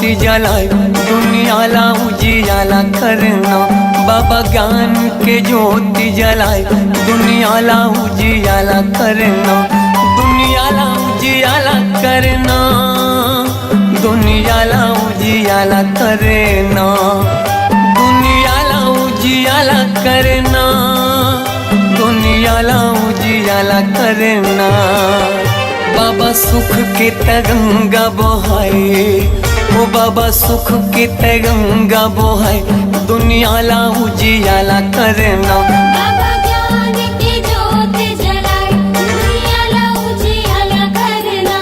ज्योति जलाए दुनिया ला उजियाला करना। बाबा ज्ञान के ज्योति जलाए दुनिया ला उजियाला करना। दुनिया ला उजियाला करना, दुनिया ला उजियाला करना, दुनिया ला उजियाला करना, दुनिया ला उजियाला करना। बाबा सुख के तरंगा बहाए, ओ बाबा सुख के तरंगा बहाए दुनिया ला उजियाला करना। बाबा ज्ञान की ज्योति जलाए दुनिया ला उजियाला करना।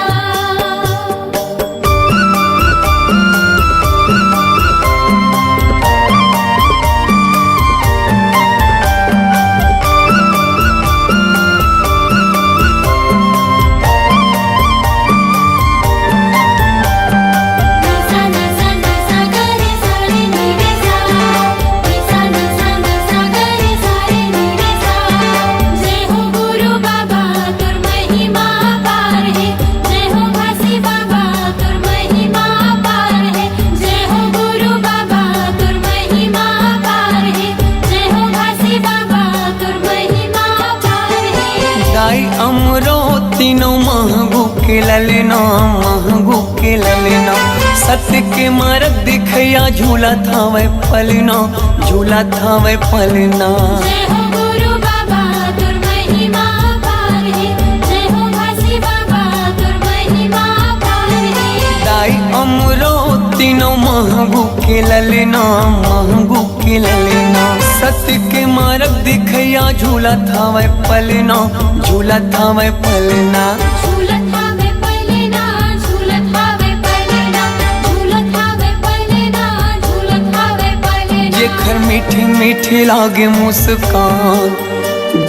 तीनों महंगू के ललना, महंगू के ललना। सत्य के मार्ग दिखया झूला था वह पलना, झूला था वह पलना। जय हो गुरु बाबा तुर महिमा पार है, जय हो घासी बाबा तुर महिमा पार है। दाई अमरो तीनों महंगू के ललना, महंगू के ललना। सत्य के मार्ग दिखया झूला था वह पलना, झूला था वह पलना। झूलत हावे पलना, झूलत हावे पलना, झूलत हावे पलना, झूलत हावे पलना। जेखर मीठी मीठी लागे मुस्कान,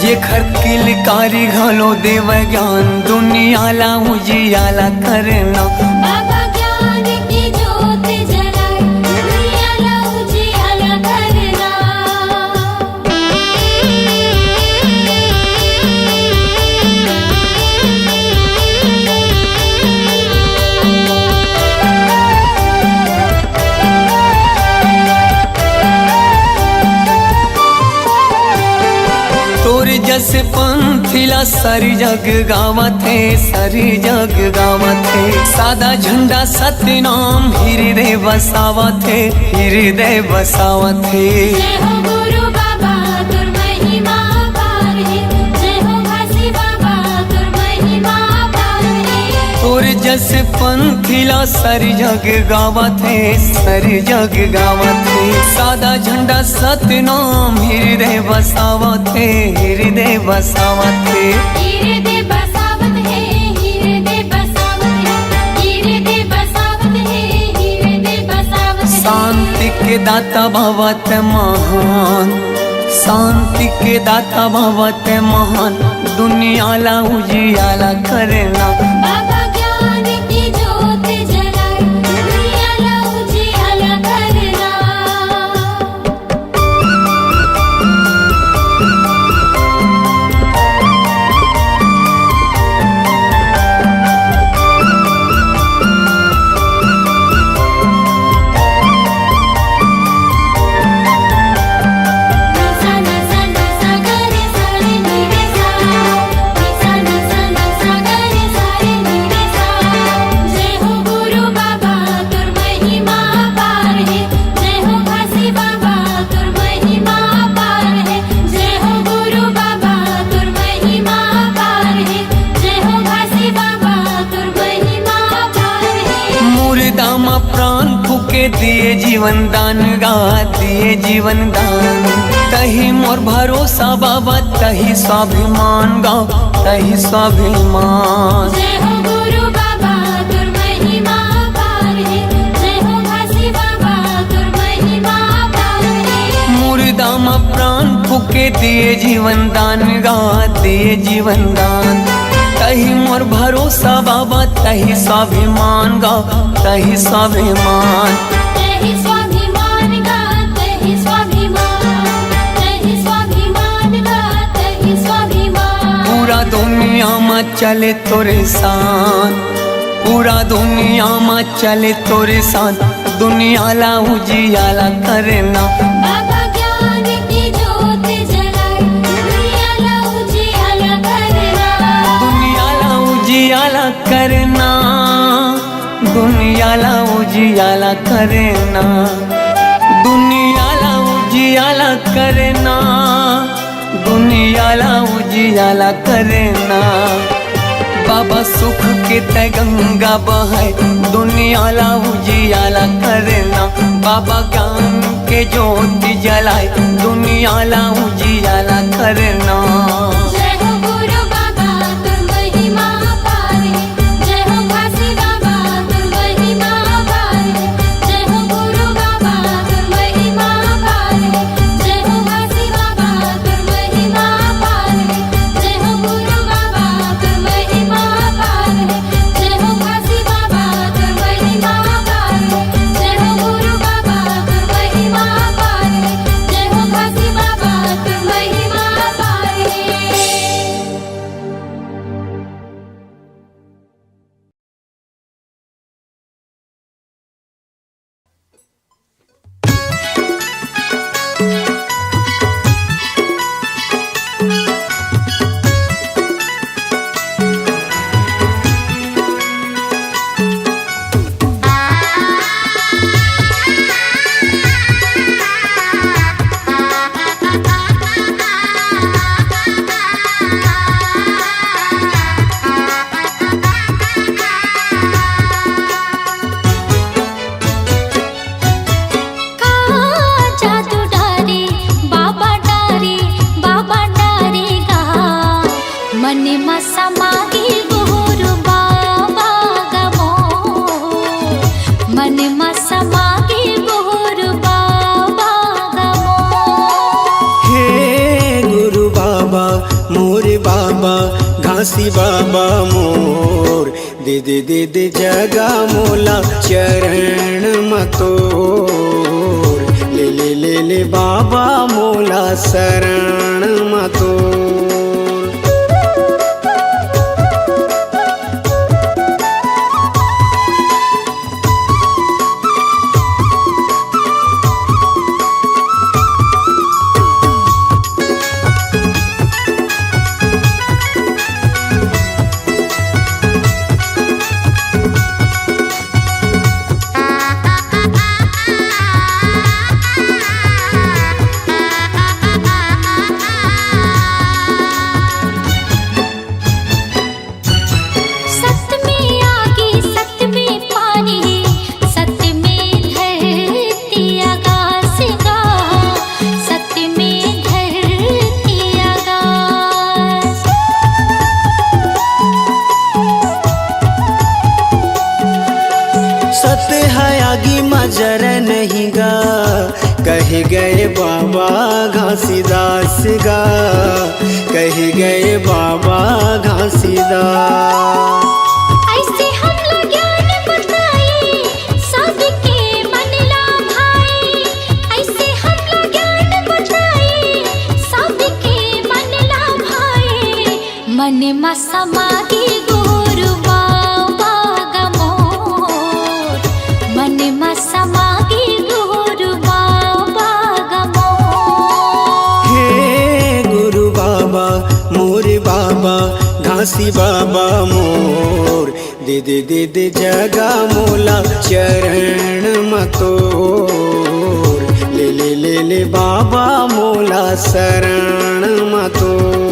जेखर किलकारी घलो देव ज्ञान दुनिया ला उजियाला करना। बाबा ज्ञान की ज्योति जलाए दुनिया ला उजियाला करना। तोर जस पंथिला सारी जग गावत है, सारी जग गावत है। सादा झंडा सत्य नाम हृदय बसावत है, हृदय बसावत है। जय हो गुरु बाबा तुर महिमा पार है, जय हो घासी बाबा तुर महिमा पार है। तोर जस पंथिला सारी जग गावत है, सारी जग गावत है। सादा झंडा सत्य नाम हृदय बसावत है, हृदय बसावत है। हृदय बसावत है, हृदय बसावत है, हृदय बसावत है, हृदय बसावत है। शांति के दाता भवत महान, शांति के दाता भवत महान दुनिया ला उजियाला करना। बाबा ज्ञान की ज्योति जलाए दुनिया ला उजियाला करना। जय हो गुरु बाबा तुर महिमा पार है, जय हो घासी बाबा तुर महिमा पार है। जय हो गुरु बाबा तुर महिमा पार है, जय हो घासी बाबा तुर महिमा पार है। मुर्दा मा प्राण फूके दिए जीवन दान गा, दिए जीवन दान। तही मोर भरोसा बाबा, तही स्वाभिमान गा, तही स्वाभिमान। जय हो गुरु बाबा तुर महिमा पार है, जय हो घासी बाबा तुर महिमा पार है। मुर्दा मा प्राण फूके दिए जीवन दान गा, दिए जीवन दान। तही मोर भरोसा बाबा, तही स्वाभिमान गा, तही स्वाभिमान। तहि स्वाभिमान गा, तहि स्वाभिमान, तहि स्वाभिमान गा, तहि स्वाभिमान। पूरा दुनिया में चले तोरे साथ, पूरा दुनिया में चले तोरे साथ दुनियाला उजियाला करना। बाबा ज्ञान की ज्योत जलाए दुनियाला उजियाला करना। दुनियाला उजियाला करना, दुनियाला उजियाला करना, दुनियाला उजियाला करना, दुनियाला उजियाला करना। बाबा सुख के गंगा बहाए दुनियाला उजियाला करना। बाबा ज्ञान के ज्योति जलाए दुनियाला उजियाला करना। जय हो गुरु बाबा तुम महिमा अपार है। जय हो घासी बाबा तुम महिमा अपार है। जय हो गुरु बाबा तुम महिमा अपार है। जय हो घासी बाबा तुम महिमा अपार है। जय हो गुरु बाबा तुम महिमा अपार है। जय हो घासी बाबा तुम महिमा अपार है। जय हो गुरु बाबा तुम महिमा अपार है। जय हो घासी बाबा तुम महिमा अपार है। जादू डारे बाबा डारेगा मन में समागे गुरु बाबा गमो। मन में समागे गुरु बाबा गमो। हे गुरु बाबा मोर बाबा घासी बाबा मोर दे दे दे दे जगा मोला चरण मतोर। ले ले ले ले बाबा मोला शरण मतोर। सत्य में आगे सत्य में पानी सत्य में धरती आकाश का। सत्य में धरती आकाश। सत्य है आगे मजर नहीं गा कह गए बाबा घासीदास गा। कह गए बाबा घासीदास। ऐसे हमला ज्ञान बताए सबके मन ला भाए। ऐसे हमला ज्ञान बताए सबके मन ला भाए। मन में समागे गुरु बाबा गमोर। मन में समागे गुरु बाबा गमोर। हे गुरु बाबा मोर बाबा घासी बाबा मोर दे दे दे दे जगा मोला चरण मतोर। ले ले ले ले बाबा मोला शरण मतोर।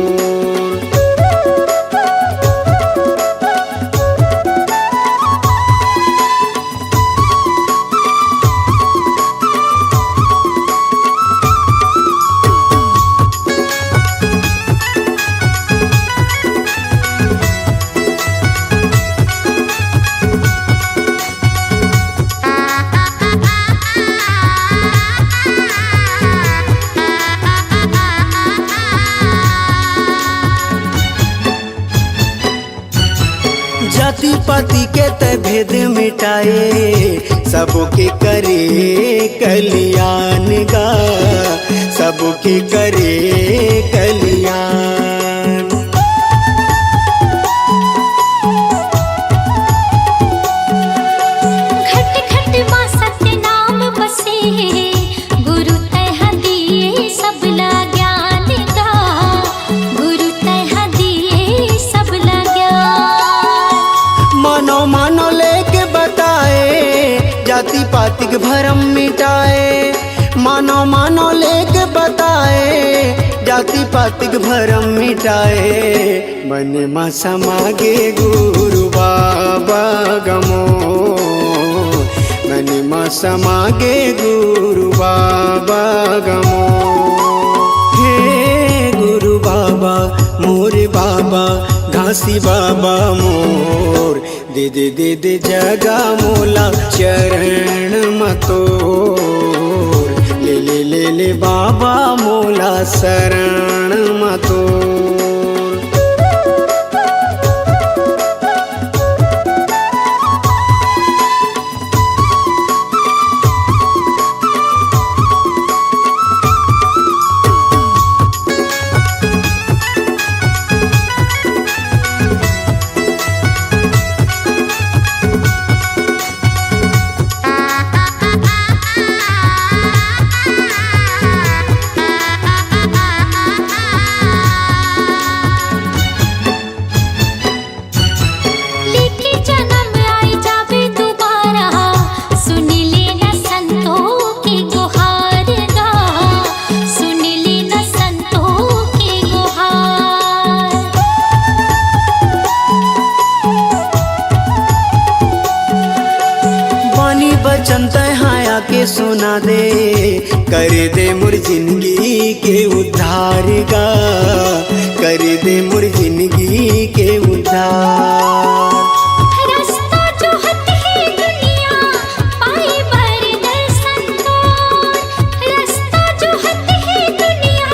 जाति पाति के त भेद मिटाए सबके करे कल्याण गा। सबके करे कल्याण। घट घट मां सत्य पातिक भरम मिटाए, मानो मानो लेके बताए, जाति पातिक भरम मिटाए। मन मा समागे गुरु बाबा गमो, मन मा समागे गुरु बाबा गमो। हे गुरु बाबा मोर बाबा घासी बाबा मोर, दे दे दे दे जगा मोला चरण मतोर। ले ले ले ले बाबा मोला शरण मतोर। वचन तहाया के सुना दे, कर दे मोर जिंदगी के उद्धार गा, कर दे मोर जिंदगी के उद्धार। रास्ता जो है दुनिया पाई पर दर्शन तोर, रास्ता जो है दुनिया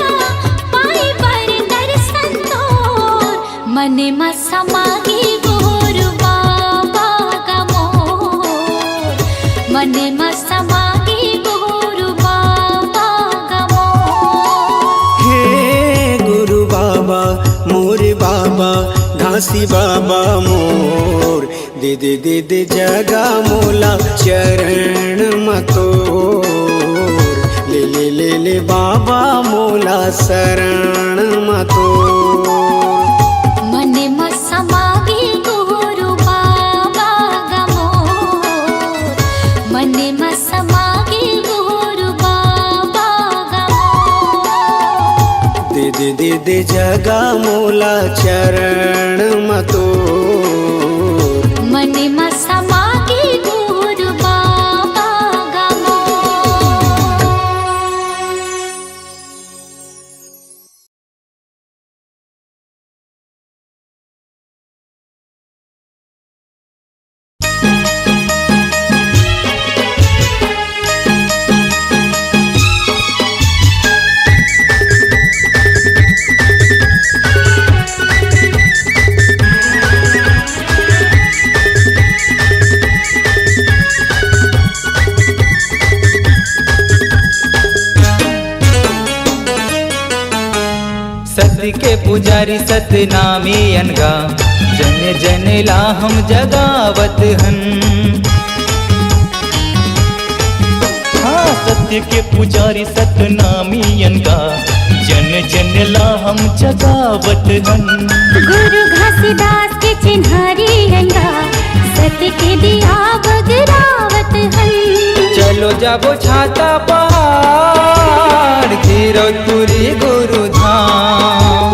पाई पर दर्शन तोर। मन मा समागे गुरु बाबा गमोर, मन मा समागे गुरु बाबा गमोर। हे गुरु बाबा मोर बाबा घासी बाबा मोर, दे दे दे दे जगा मोला चरण मतोर। ले ले ले ले बाबा मोला शरण मतोर। मन मा समागे गुरु बाबा गमोर, मन मा समागे गुरु बाबा गमोर। दे दे दे दे जगा मोला चरण मतोर। मन मा समागे गुरु बाबा गमोर। सत्य के पुजारी सतनामी अनगा, जन जन ला हम जगावत हन। हाँ सत्य के पुजारी सतनामी अनगा, जन जन ला हम जगावत हन। गुरु घासीदास के चिन्हारी अनगा, सत्य के दिया बगरावत हन। चलो जाबो छाता पहाड़, धीरो तुरी गुरु धाम।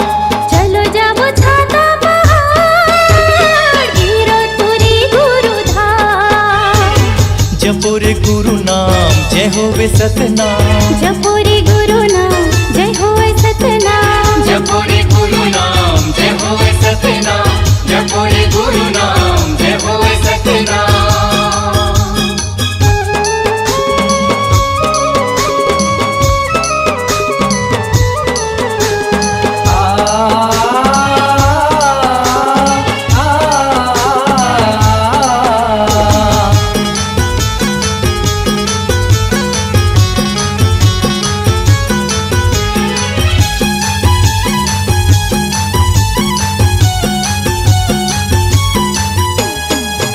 चलो जाबो छाता पहाड़, धीरो तुरी गुरु धाम। जपो रे गुरु नाम जय होवे सतनाम, जपो रे गुरु नाम जय होवे सतनाम। जपो रे गुरु नाम जय होवे सतनाम, जपो रे गुरु नाम जय होवे सतनाम।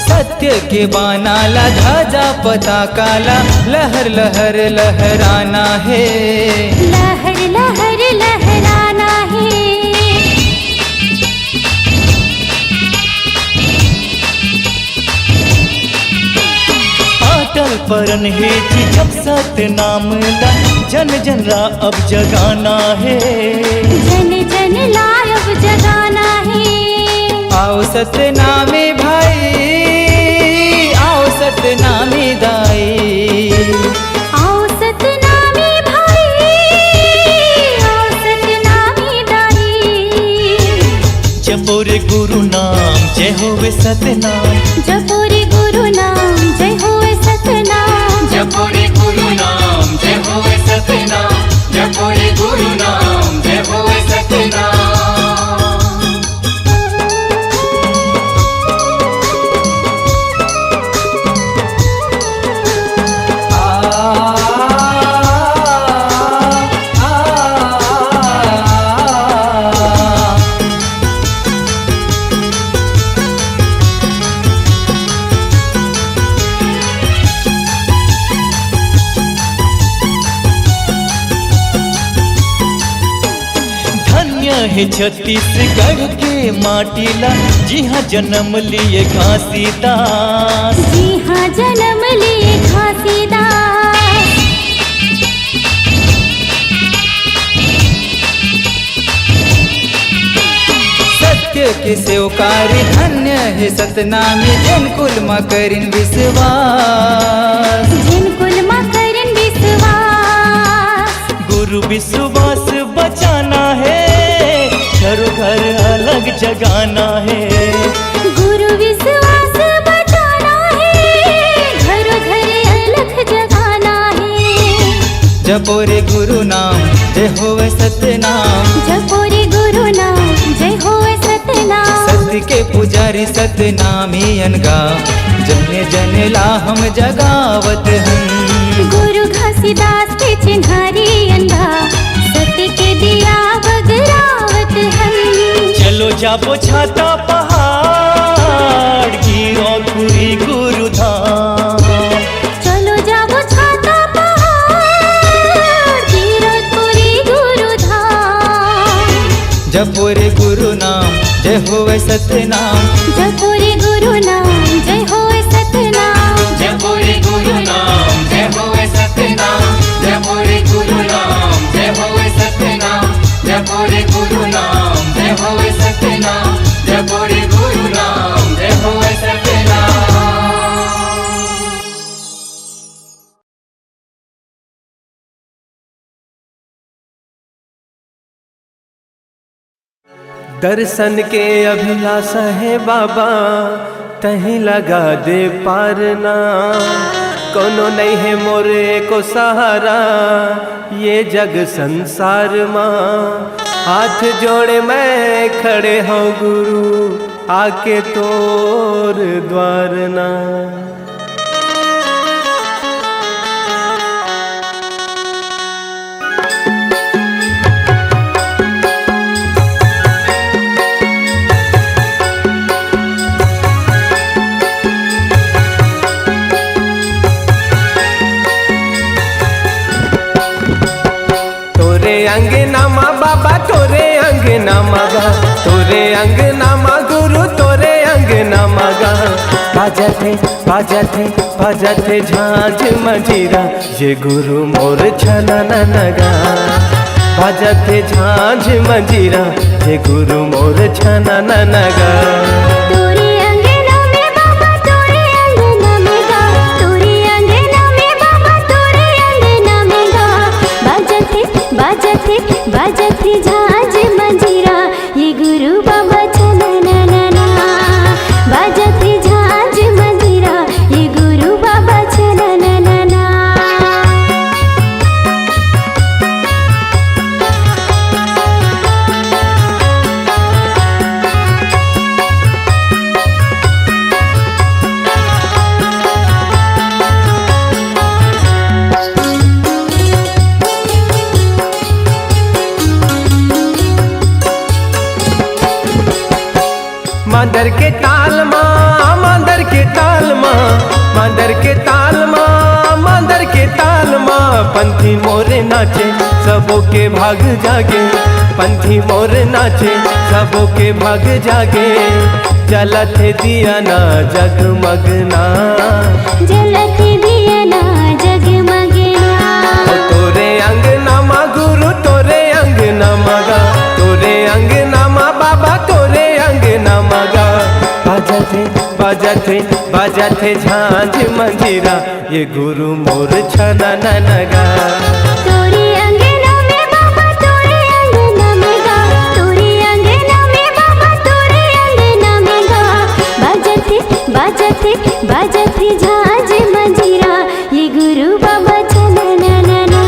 सत्य के बाना ला ध्वजा पताका ला, लहर लहर लहराना है। लहर लहर लहराना है। अटल परन हे जी जब सत्य नाम ला जन जन रा अब जगाना है। जन जन लायब जगाना है। आओ सतनामे भाई, आओ सतनामे दाई, आओ सतनामी भाई, आओ सतनामी दाई। जपो रे गुरु नाम जय होवे सतनाम, जपो रे गुरु नाम जय होवे सतनाम। जपो रे गुरु नाम जय होवे सतनाम, जपो रे गुरु नाम जय होवे सतनाम। है छत्तीसगढ़ के माटीला जी हाँ जन्म लिए घासीदास, जी हाँ जन्म लिए घासीदास। सत्य के सेवकारी धन्य है सतनामी, जिन कुल में करिन विश्वास, जिन कुल में करिन विश्वास। गुरु विश्वास बचाना है, घरों घर अलग जगाना है। गुरु विश्वास बचाना है, घरों घर अलग जगाना है। जपो रे गुरु नाम जय होवे सतनाम, जपो रे गुरु नाम जय होवे सतनाम। सत्य के पुजारी सतनामी अनगा, जने जने ला हम जगावत हम। गुरु घासीदास के चिन्हारी अंधा, सत्य के दिया बगरावत हम। चलो जाबो छाता पहाड़ गिरो खुरी गुरु धाम, चलो जाबो छाता पहाड़ गिरतपुरी गुरु धाम। जपो रे गुरु नाम जय होवे सतनाम, जपो रे गुरु नाम जय होवे सतनाम। जपो रे गुरु नाम जय होवे सतनाम, जपो रे गुरु नाम जय होवे सतनाम, जपो रे गुरु नाम जय होवे सतनाम, जपो रे गुरु नाम जय होवे सतनाम। दर्शन के अभिलाषा है बाबा, तहीं लगा दे पारना। कोनो नहीं है मोरे को सहारा, ये जग संसार माँ। हाथ जोड़े मैं खड़े हूँ गुरु, आके तोर द्वार ना। अंगना मा बाबा तोरे अंगना मगा, तोरे अंगना मा गुरु तोरे अंगना मगा। बाजते बाजते बाजते झांझ मंजीरा, ये गुरु मोर छना नगा। बाजते झांझ मंजीरा, ये गुरु मोर छना नगा। तोरे अंगना में बाबा तोरे अंगना में गा, तोरे अंगना में बाबा तोरे अंगना में गा। बाजते बाजते बाजते झांझ मंजीरा, ये गुरु बाबा छना ना ना। बाजते झांझ मंजीरा, ये गुरु बाबा छना ना ना। मांदर के ताल माँ, मांदर के ताल माँ, मांदर के ताल माँ, मांदर के ताल माँ। पंथी मोरे नाचे सबों के भाग जागे, पंथी मोरे नाचे सबों के भाग जागे। जलत दिया ना जगमगना, जलत दिया ना बाजत है झांझ मंजीरा ये गुरु मोर छना ननगा तोरे अंगना में बाबा तोरे अंगना में गा तोरे अंगना में बाबा तोरे अंगना में गा बाजत झांझ मंजीरा ये गुरु बाबा छना नना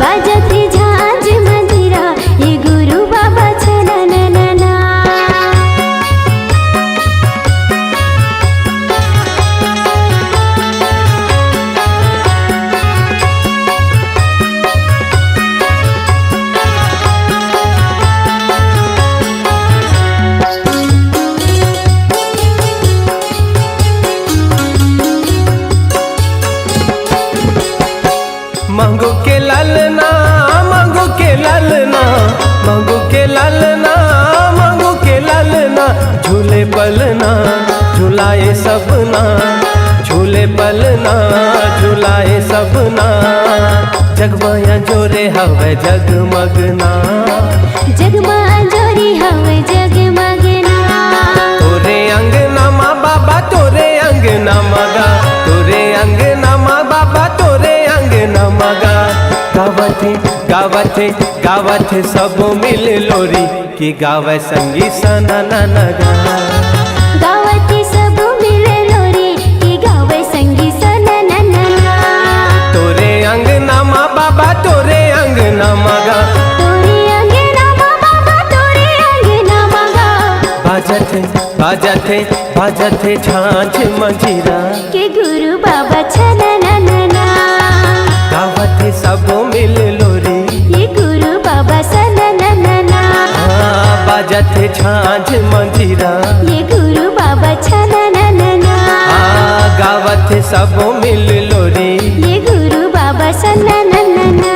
बाजत झांझ मंजीरा ये गुरु बाबा छना नना मंगू के लालना मंगू के लालना मंगू के लालना मंगू के लालना झूले पलना झूलाए सबना झूले पलना झूलाए सबना जगमाया जोरे हवे जगमगना जगमा जोरी हवे जगमगना तोरे अंगना माँ बाबा तोरे अंगना मगा तोरे अंगना माँ बाबा तोरे अंगना मगा गावत है सब मिल लोरी की गावे संगी सना नगा गावती सब मिले लोरी की गावे संगी सना नना तोरे अंगना माँ बाबा तोरे अंगना मगा तोरे अंगना माँ बाबा तोरे अंगना मगा बाजत है झांझ मंजीरा के गुरु बाबा छना नना गावत है सब मिल लोरी ये गुरु बाबा सना नना बाजत है झांझ मंजीरा ये गुरु बाबा छना नना गावत है सब मिल लोरी ये गुरु बाबा सना नना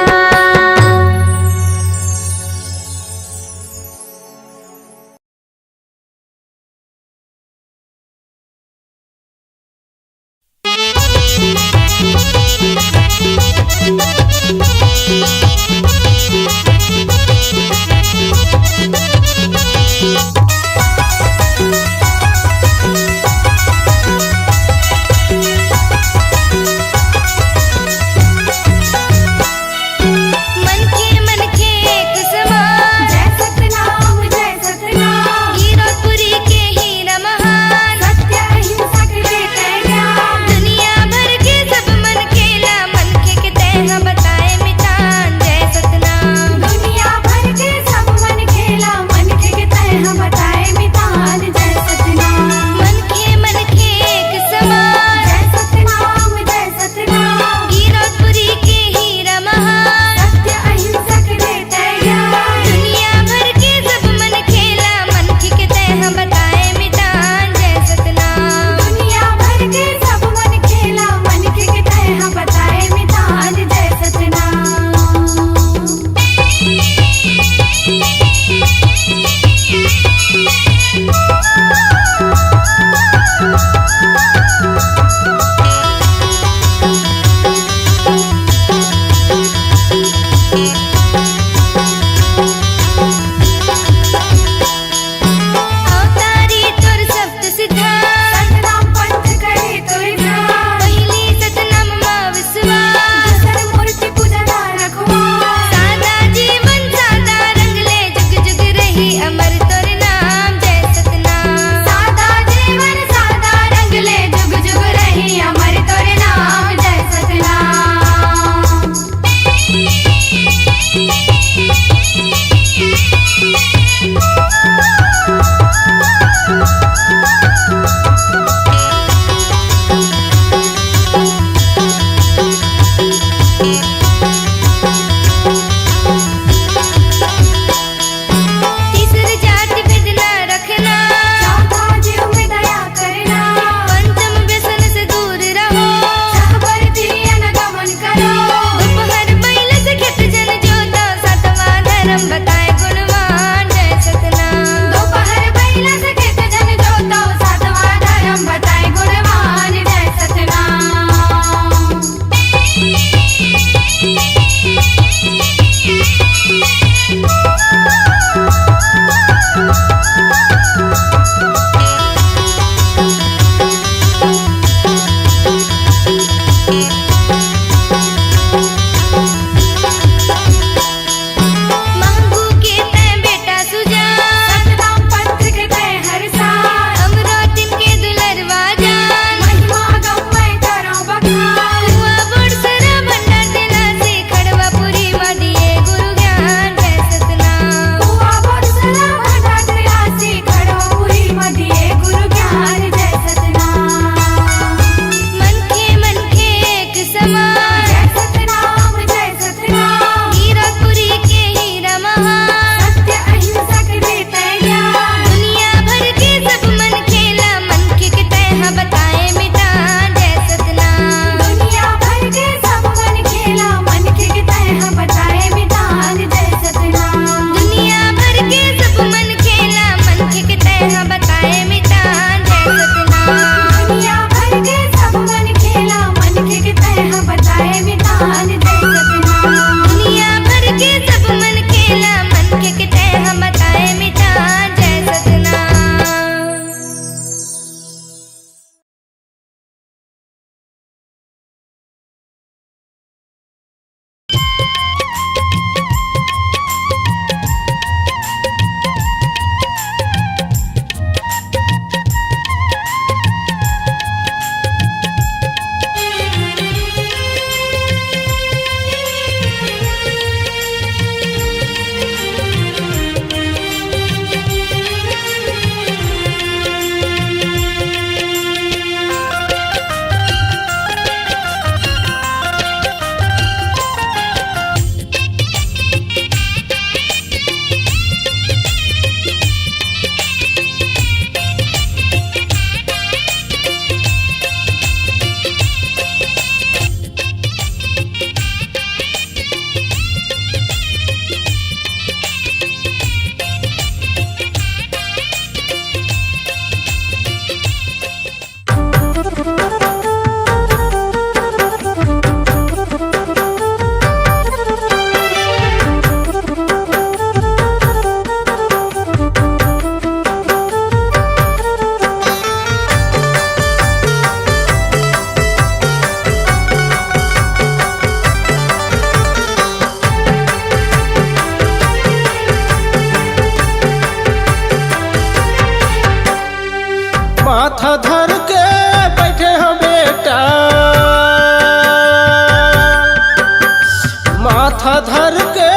माथा धर के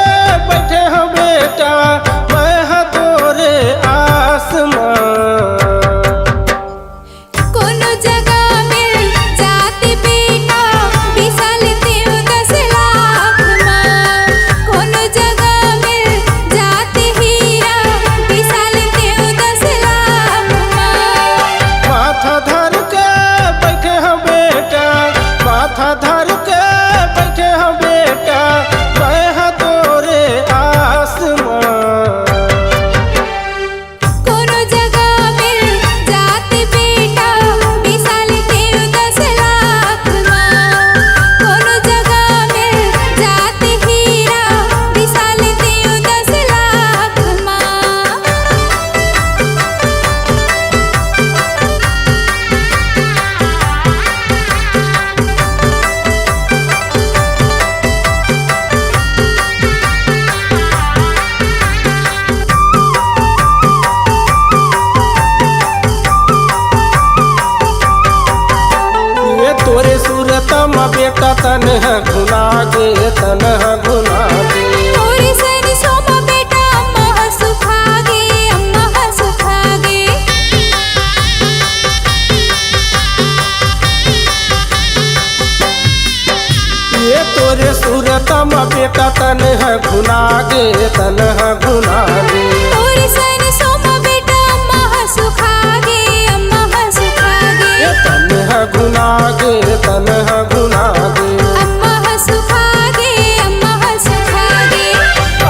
बैठे हो बेटा मैं हाँ तोरे आसमां। कोनो जगह मिल जाते बेटा बिसल देव 10 लाख माँ। कोनो जगह मिल जाते हीरा बिसल देव 10 लाख माँ। माथा धर के बैठे हो बेटा माथा धर के बैठे हो बेटा मैं हाँ तोरे आसमां। कोनो जगह मिल जाते बेटा बिसल देव 10 लाख माँ। कोनो जगह मिल जाते हीरा बिसल देव 10 लाख माँ। ये तोरे सूरत में बेटा तन है घुना गे तन है घुना गे। थोड़ी सनी सोमा बेटा अम्मा सुखागे अम्मा सुखागे। ये तोरे सूरत में बेटा तन है घुना गे तन है घुना गे। थोड़ी सनी सोमा बेटा अम्मा सुखागे अम्मा सुखागे। ये तन है घुना गे तन है घुना गे। अम्मा सुखागे अम्मा सुखागे।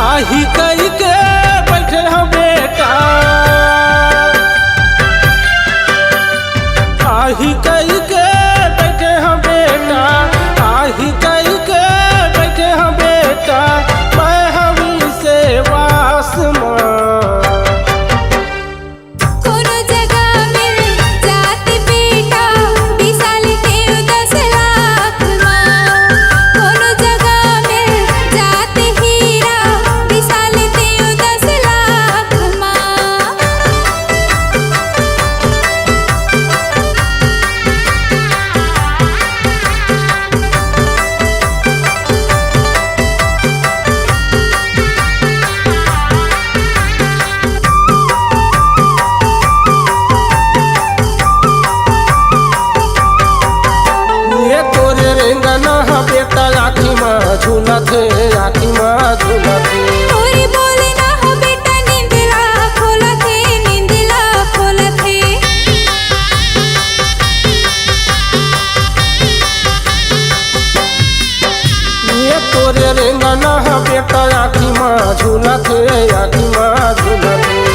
आही कई के बैठे हो बेटा आही कई के बैठे हो बेटा आही कई के बैठे हो बेटा मैं हवी से वास मां। कोनो जगह मिल जाते बेटा बिसल देव 10 लाख माँ। कोनो जगह मिल जाते हीरा बिसल देव 10 लाख माँ। ये तोरे रेंगना हा बेटा आखी माँ झूला थे आखी माँ झूला थे। थोड़ी बोले ना हो बेटा नींदला खोला थे नींदला खोला थे। ये तोरे रेंगना हा बेटा आखी माँ झूला थे आखी माँ झूला थे।